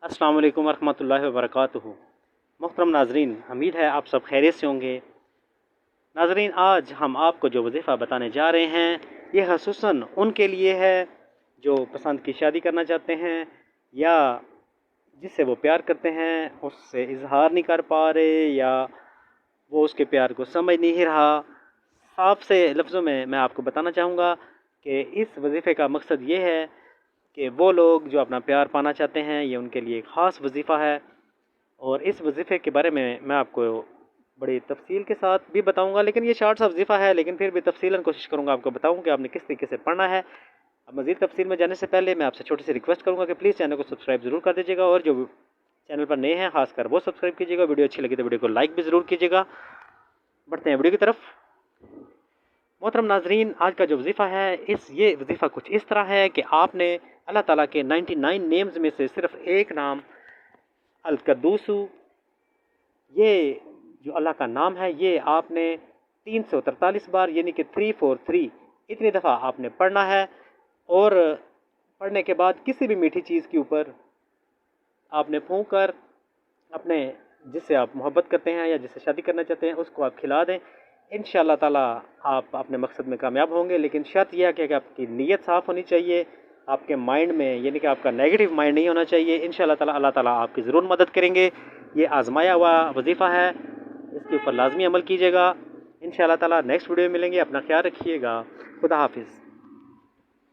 अस्सलाम वालेकुम वरहमतुल्लाहि वबरकातुहू। मोहतरम नाजरीन, उम्मीद है आप सब खैरियत से होंगे। नाजरीन, आज हम आपको जो वजीफ़ा बताने जा रहे हैं ये खसूसन उनके लिए है जो पसंद की शादी करना चाहते हैं या जिससे वो प्यार करते हैं उससे इजहार नहीं कर पा रहे या वो उसके प्यार को समझ नहीं रहा। साफ से लफ्ज़ों में मैं आपको बताना चाहूँगा कि इस वजीफ़े का मकसद ये है कि वो लोग जो अपना प्यार पाना चाहते हैं ये उनके लिए एक ख़ास वजीफ़ा है। और इस वजीफ़े के बारे में मैं आपको बड़ी तफसील के साथ भी बताऊंगा, लेकिन ये शॉर्ट सा वजीफ़ा है, लेकिन फिर भी तफसीलन कोशिश करूंगा आपको बताऊं कि आपने किस तरीके से पढ़ना है। अब मज़ीद तफसील में जाने से पहले मैं आपसे छोटी सी रिक्वेस्ट करूंगा कि प्लीज़ चैनल को सब्सक्राइब ज़रूर कर दीजिएगा, और जो चैनल पर नए हैं खासकर वो सब्सक्राइब कीजिएगा। वीडियो अच्छी लगी तो वीडियो को लाइक भी ज़रूर कीजिएगा। बढ़ते हैं वीडियो की तरफ। मोहतरम नाजरीन, आज का जो वजीफ़ा है ये वजीफ़ा कुछ इस तरह है कि आपने अल्लाह ताला के 99 नेम्स में से सिर्फ एक नाम अल कद्दूसु, ये जो अल्लाह का नाम है ये आपने 343 बार यानी कि 343 इतनी दफ़ा आपने पढ़ना है। और पढ़ने के बाद किसी भी मीठी चीज़ के ऊपर आपने फूंक कर अपने जिससे आप मोहब्बत करते हैं या जिससे शादी करना चाहते हैं उसको आप खिला दें। इंशाअल्लाह ताला आप अपने मकसद में कामयाब होंगे, लेकिन शर्त यह है कि आपकी नीयत साफ़ होनी चाहिए, आपके माइंड में यानी कि आपका नेगेटिव माइंड नहीं होना चाहिए। इंशाअल्लाह ताला अल्लाह ताला आपकी ज़रूर मदद करेंगे। ये आज़माया हुआ वजीफ़ा है, इसके ऊपर लाजमी अमल कीजिएगा। इंशाअल्लाह ताला नेक्स्ट वीडियो में मिलेंगे। अपना ख्याल रखिएगा। खुदा हाफिज़।